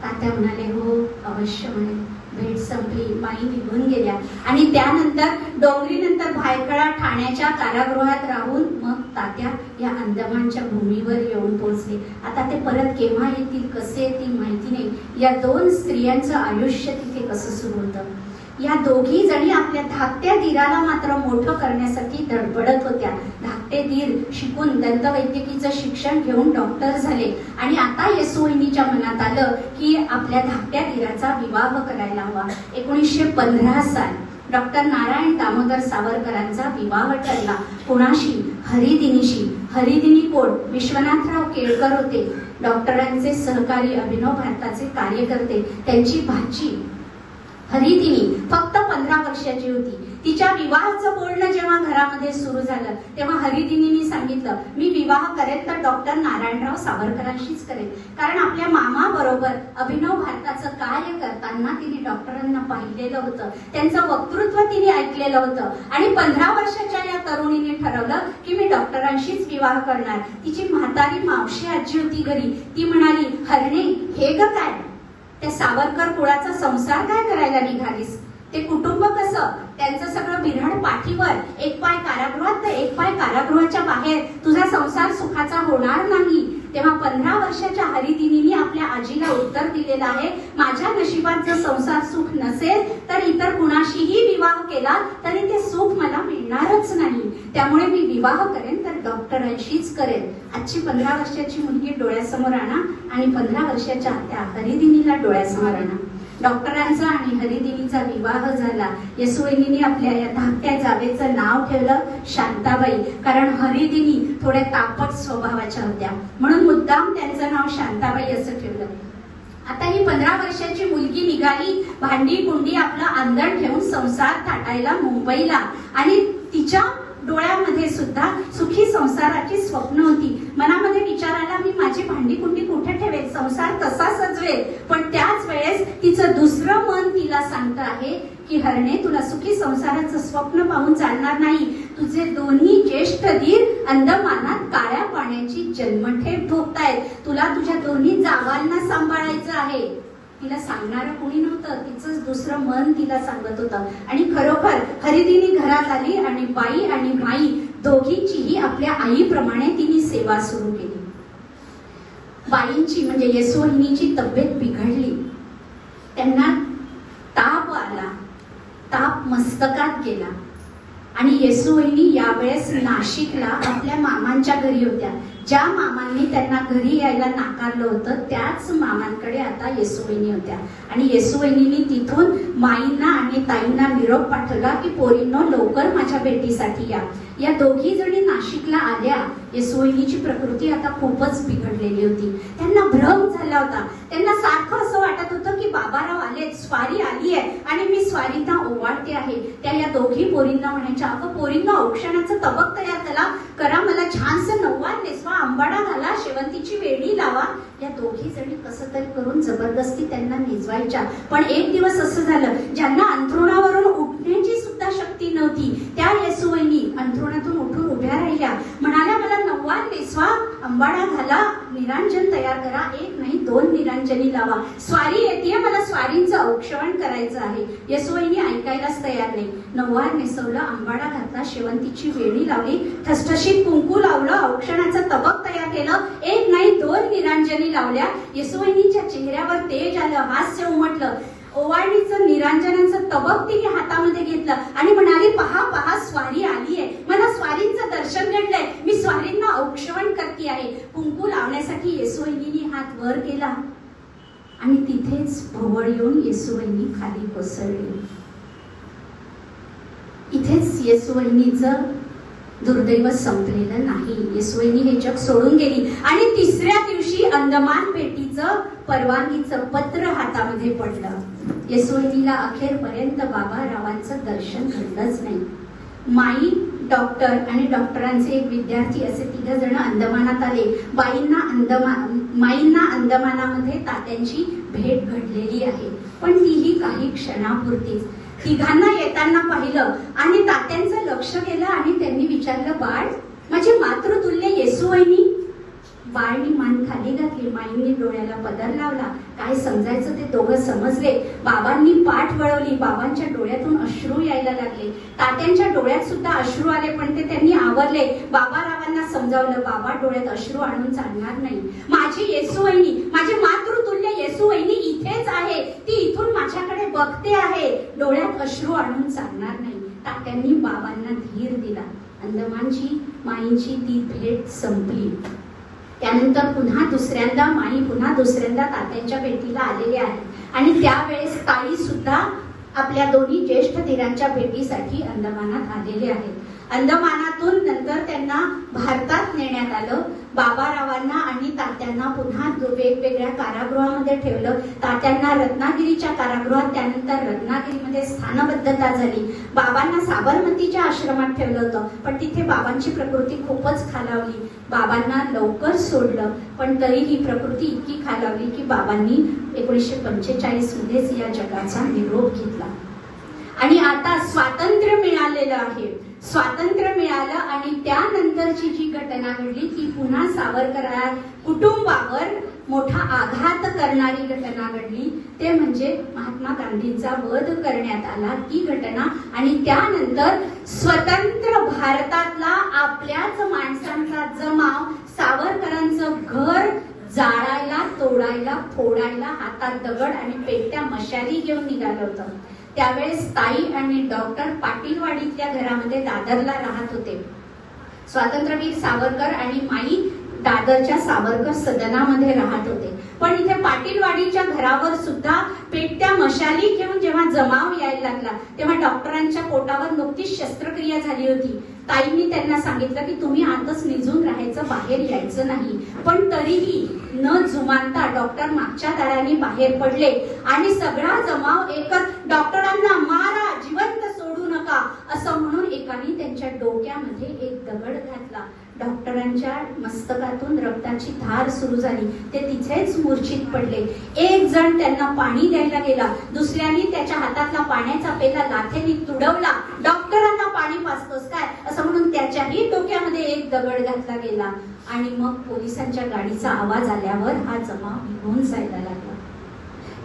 तात्या म्हणाले हो अवश्य म्हणेल. भेट संपली, माई निघून गेल्या आणि त्यानंतर डोंगरीनंतर भायखळा ठाण्याच्या कारागृहात राहून मग तात्या या अंदमानच्या भूमीवर येऊन पोहोचले. आता ते परत केव्हा येतील, कसे येतील माहिती नाही. या 2 स्त्रियांचं आयुष्य तिथे कसं सुरू होतं. या दोघी जणी आपल्या धाकट्या दीराला मात्र मोठं करण्यासाठी धडपडत होत्या. धाकटे दीर शिकून दंतवैद्यकीचं शिक्षण घेऊन डॉक्टर झाले आणि आता येसुवहिनीच्या मनात आलं की आपल्या धाकट्या दीराचा विवाह करायला हवा. 1915 साल डॉक्टर नारायण दामोदर सावरकरांचा विवाह ठरला. कोणाशी? हरिदिनीशी. हरिदिनी कोण? विश्वनाथराव केळकर होते, डॉक्टरांचे सहकारी, अभिनव भारताचे कार्यकर्ते. त्यांची भाची हरिदिनी फक्त 15 वर्षाची होती. तिच्या विवाहाचं बोलणं जेव्हा घरामध्ये सुरू झालं तेव्हा हरिदिनीने सांगितलं, मी विवाह करेल तर डॉक्टर नारायणराव सावरकरांशीच करेल. कारण आपल्या मामा बरोबर अभिनव भारताचं कार्य करताना तिने डॉक्टरांना पाहिलेलं होतं, त्यांचं वक्तृत्व तिने ऐकलेलं होतं आणि 15 वर्षाच्या या तरुणीने ठरवलं की मी डॉक्टरांशीच विवाह करणार. तिची म्हातारी मावशी आजी होती घरी. ती म्हणाली, हरणे हे ग काय, त्या सावरकर कुळाचा संसार काय करायला निघालीस? ते कुटुंब कसं? त्यांचं सगळं बिऱ्हाड पाठीवर, एक पाय कारागृहात तर एक पाय कारागृहाच्या बाहेर. तुझा संसार सुखाचा होणार नाही. तेव्हा 15 वर्षाच्या हरिदिनीने आपल्या आजीला उत्तर दिलेलं आहे, माझ्या नशिबात जर संसार सुख नसेल तर इतर कुणाशीही विवाह केला तरी ते सुख मला मिळणारच नाही. त्यामुळे मी विवाह करेन तर डॉक्टरांशीच करेन. आजची 15 वर्षाची मुलगी डोळ्यासमोर आणा आणि 15 वर्षाच्या त्या हरिदिनीला डोळ्यासमोर आणा. डॉक्टरांचा आणि हरिदिनीचा विवाह झाला. येसुवहिनीने आपल्या या धाकट्या जावेचं नाव ठेवलं शांताबाई, कारण हरिदिनी थोड्या तापट स्वभावाच्या होत्या म्हणून मुद्दाम त्यांचं नाव शांताबाई असं ठेवलं. आता ही 15 वर्षाची मुलगी निघाली भांडी कुंडी आपलं आंधण ठेवून संसार थाटायला मुंबईला आणि तिच्या डोळ्यामध्ये सुद्धा सुखी संसाराची स्वप्न होती. मनामध्ये विचार आला, मी माझी भांडी कुंडी कुठे ठेवेल, संसार कसा सजवेल. पण त्याच वेळेस तिचं दुसरं मन तिला सांगत आहे की हरणे, तुला सुखी संसाराचं स्वप्न पाहून चालणार नाही. तुझे दोन्ही ज्येष्ठ दीर अंदमानात काळ्या पाण्याची जन्मठेप ठोकतायत. तुला तुझ्या दोन्ही जावांना सांभाळायचं आहे. तिला सांगणारं कोणी नव्हतं, तिचंच दुसरं मन तिला सांगत होतं. आणि खरोखर हरिदिनी घरात आली आणि बाई आणि माई दोघींचीही आपल्या आईप्रमाणे तिने सेवा सुरू केली. बाईंची म्हणजे येसुवहिनीची तब्येत बिघडली. त्यांना ताप आला, ताप मस्तकात गेला आणि येसुवहिनी यावेळेस नाशिकला आपल्या मामांच्या घरी होत्या. ज्या मामांनी त्यांना घरी यायला नाकारलं होतं त्याच मामांकडे आता येसूवहिनी होत्या. आणि येसूवहिनींनी तिथून माईंना आणि ताईंना निरोप पाठवला की पोरींनो लवकर माझ्या भेटीसाठी या. या दोघी जणी नाशिकला आल्या. येसूवहिनीची प्रकृती आता खूपच बिघडलेली होती. त्यांना भ्रम झाला होता. त्यांना सारखं असं वाटत होतं की बाबाराव आले, स्वारी आली आहे आणि मी स्वारींना ओवाळते आहे. त्या या दोघी पोरींना म्हणायच्या, अगं पोरींना औक्षणाचं तबक तयार करा, मला छानसं नऊवार नेसवा, आंबाडा घाला, शेवंतीची वेणी लावा. या दोघी जणी कसं तरी करून जबरदस्ती त्यांना निजवायच्या. पण एक दिवस असं झालं, ज्यांना अंथरुणावरून उठण्याची सुद्धा शक्ती नव्हती त्या येसूवहिनी अंथरुणातून उठून उभ्या राहिल्या. म्हणाल्या, मला नऊवार नेसवा, आंबाडा घाला, निरांजन तयार करा, एक नाही 2 निरांजनी लावा, स्वारी येते, मला स्वारींचं औक्षण करायचं आहे. येसूवहिनी ऐकायलाच तयार नाही. नऊवार नेसवलं, आंबाडा घातला, शेवंतीची वेणी लावली, ठसठशीत कुंकू लावलं, औक्षणाचं तबक तयार केलं, एक नाही 2 निरांजनी लावल्या. येसूवहिनीच्या चेहऱ्यावर तेज आलं, हास्य उमटलं. ओवाळणीचं निरांजनाचं तबक तिने हातामध्ये घेतलं आणि म्हणाली, पहा पहा स्वारी आली आहे, मला स्वारींचं दर्शन घडलंय, मी स्वारींना औक्षण करते आहे. कुंकू लावण्यासाठी येसूवहिनीने हात वर केला आणि तिथेच भोवळ येऊन येसूवहिनी खाली कोसळली. इथेच येसूवहिनीचं दुर्दैव संपलेलं नाही. येसूवहिनी हे जग सोडून गेली आणि तिसऱ्या दिवशी अंदमान भेटीचं परवानगीचं पत्र हातामध्ये पडलं. येसूवहिनीला अखेरपर्यंत बाबारावांचं दर्शन घडलंच नाही. माई, डॉक्टर आणि डॉक्टरांचे एक विद्यार्थी असे 3 जण अंदमानात आले. माईंना अंदमानामध्ये तात्यांची भेट घडलेली आहे, पण तीही काही क्षणापुरतीच. तिघांना येताना पाहिलं आणि तात्यांचं लक्ष गेलं आणि त्यांनी विचारलं, बाळ, माझी मातृतुल्य येसूवहिनी? बाळनी मान खाली घातली. माईंनी डोळ्याला पदर लावला. काय समजायचं ते दोघं समजले. बाबांनी पाठ वळवली. बाबांच्या डोळ्यातून अश्रू यायला लागले. तात्यांच्या डोळ्यात सुद्धा अश्रू आले, पण ते त्यांनी आवरले. बाबारावांना समजावलं, बाबा, डोळ्यात अश्रू आणून चालणार नाही. माझी येसूवहिनी, माझी मातृतुल्य येसूवहिनी इथेच आहे, ती इथून माझ्याकडे बघते आहे, डोळ्यात अश्रू आणून चालणार नाही. तात्यांनी बाबांना धीर दिला. अंदमानची माईंची ती भेट संपली. त्यानंतर पुन्हा दुसऱ्यांदा तात्यांच्या भेटीला आलेले आहेत आणि त्यावेळेस ताई सुद्धा आपल्या दोन्ही ज्येष्ठ धीरांच्या भेटीसाठी अंदमानात आलेले आहेत. अंदमानातून नंतर त्यांना भारतात नेण्यात आलं. बाबारावांना आणि तात्यांना पुन्हा वेगवेगळ्या कारागृहामध्ये ठेवलं. तात्यांना रत्नागिरीच्या कारागृहात, त्यानंतर रत्नागिरीमध्ये स्थानबद्धता झाली. बाबांना साबरमतीच्या आश्रमात ठेवलं होतं, पण तिथे बाबांची प्रकृती खूपच खालावली. बाबांना लवकर सोडलं, पण तरीही प्रकृती इतकी खालावली की बाबांनी 1945 मध्येच या जगाचा निरोप घेतला. आणि आता स्वातंत्र्य मिळालेलं आहे. स्वातंत्र्य मिळालं आणि त्यानंतरची जी घटना घडली ती पुन्हा सावरकर कुटुंबावर मोठा आघात करणारी घटना घडली. ते म्हणजे महात्मा गांधींचा वध करण्यात आला ती घटना. आणि त्यानंतर स्वतंत्र भारतातला आपल्याच माणसांचा जमाव सावरकरांचं घर जाळायला, तोडायला, फोडायला हातात दगड आणि पेटत्या मशाली घेऊन निघालं होतं. त्यावेळेस ताई आणि डॉक्टर पाटीलवाडीतल्या घरामध्ये दादरला राहत होते. स्वातंत्र्यवीर सावरकर आणि माई दादरच्या सावरकर सदनामध्ये राहत होते. पण इथे पाटीलवाडीच्या घरावर सुद्धा पेटत्या मशाली घेऊन जेव्हा जमाव यायला लागला तेव्हा डॉक्टरांच्या पोटावर नुकतीच शस्त्रक्रिया झाली होती. ताईंनी त्यांना सांगितलं की तुम्ही आतच निजून राहायचं, बाहेर यायचं नाही. पण तरीही न जुमानता डॉक्टर मागच्या दाराने बाहेर पडले आणि सगळा जमाव एकच, डॉक्टरांना मारा, जिवंत सोडू नका असं म्हणून एकाने त्यांच्या डोक्यामध्ये एक दगड घातला. डॉक्टरांच्या मस्तकातून रक्ताची धार सुरू झाली. ते तिथेच मूर्छित पडले. एक जण त्यांना पाणी द्यायला गेला, दुसऱ्याने त्याच्या हातातला पाण्याचा पेला लाथेने तुडवला. डॉक्टरांना पाणी पाजतोस काय असं म्हणून त्याच्याही डोक्यामध्ये एक दगड घातला गेला. आणि मग पोलिसांच्या गाडीचा आवाज आल्यावर हा जमाव निघून जायला लागला.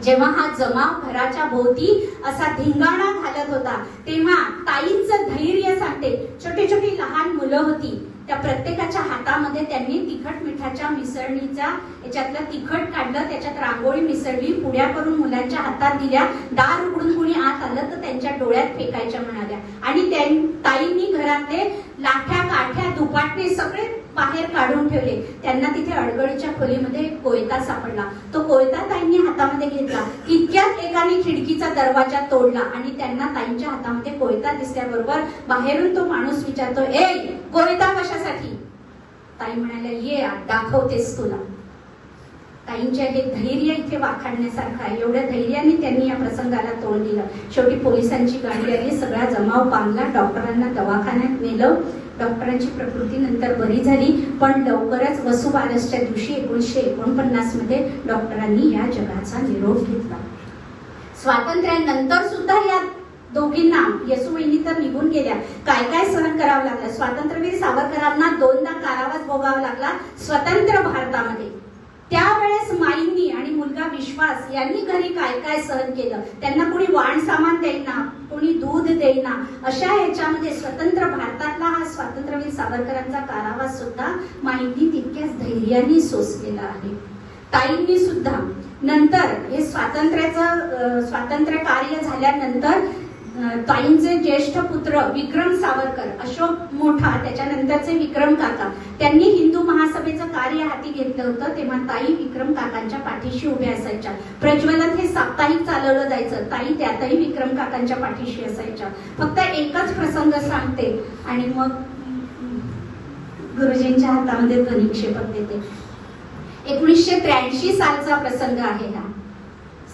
जेव्हा हा जमाव घराच्या भोवती असा धिंगाणा घालत होता तेव्हा ताईंचं धैर्य सांगते, छोटी छोटी लहान मुलं होती, त्या प्रत्येकाच्या हातामध्ये त्यांनी तिखट मिठाच्या मिसळणीचा याच्यातलं तिखट काढलं, त्याच्यात रांगोळी मिसळली, पुड्या करून मुलांच्या हातात दिल्या. दार उघडून कुणी आत आलं तर त्यांच्या डोळ्यात फेकायच्या म्हणाल्या. आणि ताईंनी घरातले लाठ्या, काठ्या, दुपाटणे सगळे बाहेर काढून ठेवले. त्यांना तिथे अडगळीच्या खोलीमध्ये एक कोयता सापडला. तो कोयता ताईंनी हातामध्ये घेतला. इतक्यात एकाने खिडकीचा दरवाजा तोडला आणि त्यांना ताईंच्या हातामध्ये कोयता दिसल्याबरोबर बाहेरून तो माणूस विचारतो, ए कोयता कशासाठी? ताई म्हणाल्या, ये दाखवतेस तुला. ताईंचे हे धैर्य इथे वाखाणण्यासारखं आहे. एवढ्या धैर्याने त्यांनी या प्रसंगाला तोंड दिलं. शेवटी पोलिसांची गाडी आली, सगळा जमाव बांधला, डॉक्टरांना दवाखान्यात नेलं. डॉक्टरांची प्रकृती नंतर बरी झाली, पण लवकरच वसुबारसच्या दिवशी 1949 मध्ये डॉक्टरांनी या जगाचा निरोप घेतला. स्वातंत्र्यानंतर सुद्धा या दोघींना, येसूवहिनी तर निघून गेल्या, काय काय सहन करावं लागलं. स्वातंत्र्यवीर सावरकरांना 2दा कारावास भोगावा लागला स्वतंत्र भारतामध्ये. त्यावेळेस माईंनी आणि मुलगा विश्वास यांनी घरी काय काय सहन केलं. त्यांना कोणी वाण सामान देईना, कोणी दूध देईना. अशा ह्याच्यामध्ये स्वतंत्र भारतातला हा स्वातंत्र्यवीर सावरकरांचा कारावास सुद्धा माईंनी तितक्याच धैर्याने सोसलेला आहे. ताईंनी सुद्धा नंतर हे स्वातंत्र्य कार्य झाल्यानंतर ताईंचे ज्येष्ठ पुत्र विक्रम सावरकर, अशोक मोठा, त्याच्यानंतरचे विक्रम काका, त्यांनी हिंदू महासभेचं कार्य हाती घेतलं होतं. तेव्हा ताई विक्रम काकांच्या पाठीशी उभ्या असायच्या. प्रज्वलन हे साप्ताहिक चालवलं जायचं, ताई त्यातही विक्रम काकांच्या पाठीशी असायच्या. फक्त एकच प्रसंग सांगते आणि मग गुरुजींच्या हातामध्ये ध्वनिक्षेपक देते. 1983 सालचा प्रसंग आहे हा.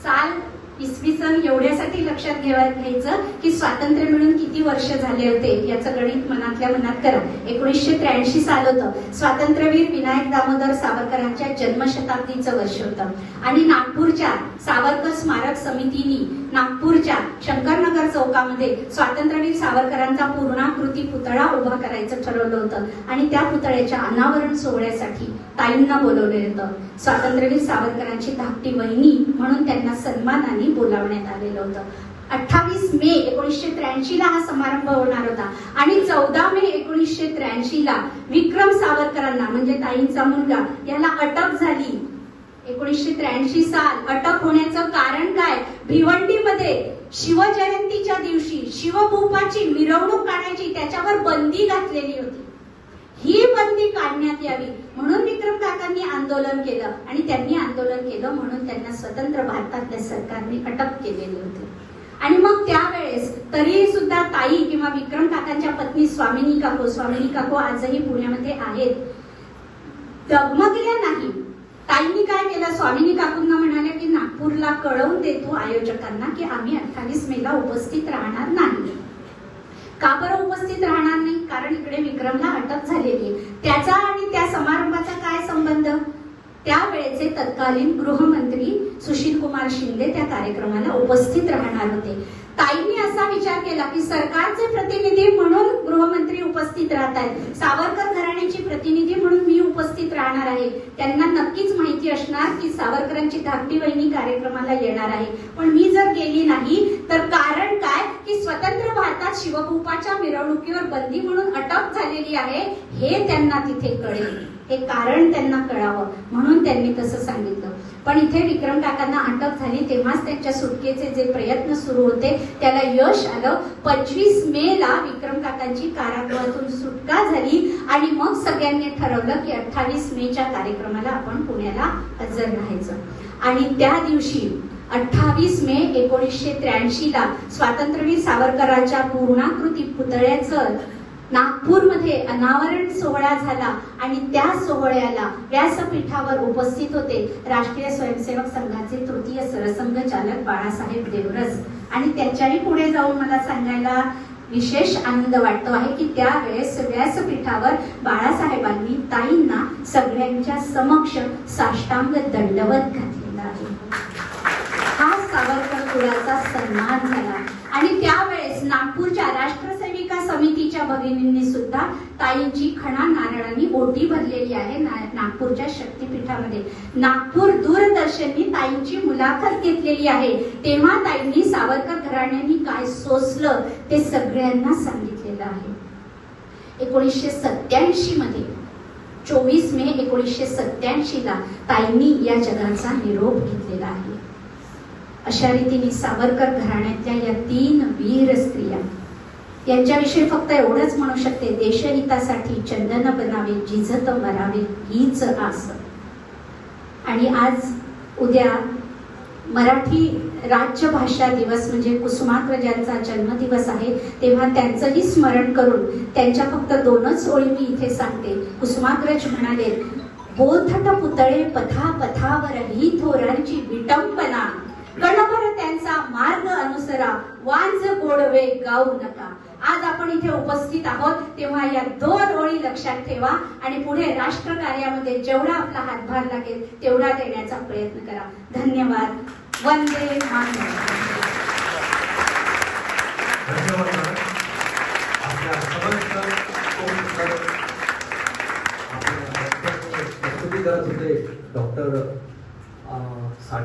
साल इसवी सन एवढ्यासाठी लक्षात घ्यायचं की स्वातंत्र्य मिळून किती वर्ष झाले होते याचं गणित मनातल्या मनात करा. 1983 साल होतं. स्वातंत्र्यवीर विनायक दामोदर सावरकरांच्या जन्मशताब्दीचं वर्ष होतं आणि नागपूरच्या सावरकर स्मारक समितीने नागपूरच्या शंकरनगर चौकामध्ये स्वातंत्र्यवीर सावरकरांचा पूर्णाकृती पुतळा उभा करायचं ठरवलं होतं आणि त्या पुतळ्याच्या अनावरण सोहळ्यासाठी ताईंना बोलवलं होतं. स्वातंत्र्यवीर सावरकरांची धाकटी वहिनी म्हणून त्यांना सन्मानाने बोलावण्यात आलेलं होतं. 28 मे 1983 ला हा समारंभ होणार होता आणि 14 मे 1983 ला विक्रम सावरकरांना म्हणजे ताईंचा मुलगा याला अटक झाली. 1983 साल. अटक होण्याचं कारण काय? भिवंडीमध्ये शिवजयंतीच्या दिवशी शिवभूपाची मिरवणूक काढायची, त्याच्यावर बंदी घातलेली होती. ही बंदी काढण्यात यावी म्हणून विक्रम काकांनी आंदोलन केलं आणि त्यांनी आंदोलन केलं म्हणून त्यांना स्वतंत्र भारतातल्या सरकारने अटक केलेली होती. आणि मग त्यावेळेस तरी सुद्धा ताई किंवा विक्रम काकांच्या पत्नी स्वामिनी काकू आजही पुण्यामध्ये आहेत, डगमगल्या नाही. ताईंनी काय केलं? स्वामिनी काकूंना म्हणाल्या की नागपूरला कळवून देतो आयोजकांना की आम्ही 28 मेला उपस्थित राहणार नाही. का बरं उपस्थित राहणार नाही? कारण इकडे विक्रमला अटक झालेली. त्याचा आणि त्या समारंभाचा काय संबंध? त्यावेळेचे तत्कालीन गृहमंत्री सुशील कुमार शिंदे त्या कार्यक्रमाला उपस्थित राहणार होते. ताईंनी असा विचार केला की सरकारचे प्रतिनिधी म्हणून गृहमंत्री उपस्थित राहत आहेत, सावरकर घराण्याची प्रतिनिधी म्हणून मी उपस्थित राहणार आहे. त्यांना नक्कीच माहिती असणार की सावरकरांची धाकटी वहिनी कार्यक्रमाला येणार आहे, पण मी जर गेली नाही तर कारण काय की स्वतंत्र भारतात शिवभूपाच्या मिरवणुकीवर बंदी म्हणून अटक झालेली आहे हे त्यांना तिथे कळेल, हे कारण त्यांना कळावं म्हणून त्यांनी तसं सांगितलं. पण इथे विक्रम काकांना अटक झाली तेव्हाच त्यांच्या सुटकेचे जे प्रयत्न सुरू होते त्याला यश आलं. 25 मे ला विक्रम काकांची कारागृहातून सुटका झाली आणि मग सगळ्यांनी ठरवलं की 28 मेच्या कार्यक्रमाला आपण पुण्याला हजर राहायचं. आणि त्या दिवशी 28 मे 1983 ला स्वातंत्र्यवीर सावरकरांच्या पूर्णाकृती पुतळ्याचं नागपूरमध्ये अनावरण सोहळा झाला आणि त्या सोहळ्याला व्यासपीठावर उपस्थित होते राष्ट्रीय स्वयंसेवक संघाचे तृतीय सरसंघचालक बाळासाहेब देवरस. आणि त्याच्याही पुढे जाऊन मला सांगायला विशेष आनंद वाटतो आहे की त्यावेळेस व्यासपीठावर बाळासाहेबांनी ताईंना सगळ्यांच्या समक्ष साष्टांग दंडवत घातलेला आहे. हा सावरकर कुळाचा सन्मान झाला. आणि त्यावेळेस नागपूरच्या राष्ट्रसेविका समितीच्या भगिनींनी सुद्धा ताईंची खणा नारळांनी ओटी भरलेली आहे नागपूरच्या शक्तीपीठामध्ये. नागपूर दूरदर्शननी ताईंची मुलाखत घेतलेली आहे. तेव्हा ताईंनी सावरकर घराण्यांनी काय सोसलं ते सगळ्यांना सांगितलेलं आहे. 1987 मध्ये 24 मे 1987 ला ताईंनी या जगाचा निरोप घेतलेला आहे. अशा रीतीने सावरकर घराण्यातल्या या 3 वीर स्त्रिया यांच्याविषयी फक्त एवढंच म्हणू शकते, देशहितासाठी चंदन बनावे, जिजत मरावे हीच आस. आणि आज उद्या मराठी राज्यभाषा दिवस म्हणजे कुसुमाग्रजांचा जन्मदिवस आहे, तेव्हा त्यांचंही स्मरण करून त्यांच्या फक्त 2च ओळी मी इथे सांगते. कुसुमाग्रज म्हणाले, बोथट पुतळे पथा पथावर ही थोरांची विटंबना, गणभर त्यांचा मार्ग अनुसरा, वांज गोडवे गाऊ नका. आज आपण इथे उपस्थित आहोत तेव्हा या 2 ओळी लक्षात ठेवा आणि पुढे राष्ट्र कार्यामध्ये जेवढा आपला हातभार लागेल तेवढा देण्याचा प्रयत्न करा. धन्यवाद. वंदे मातरम. धन्यवाद. आपल्या समस्त प्रस्तुती करत होते डॉक्टर साठे.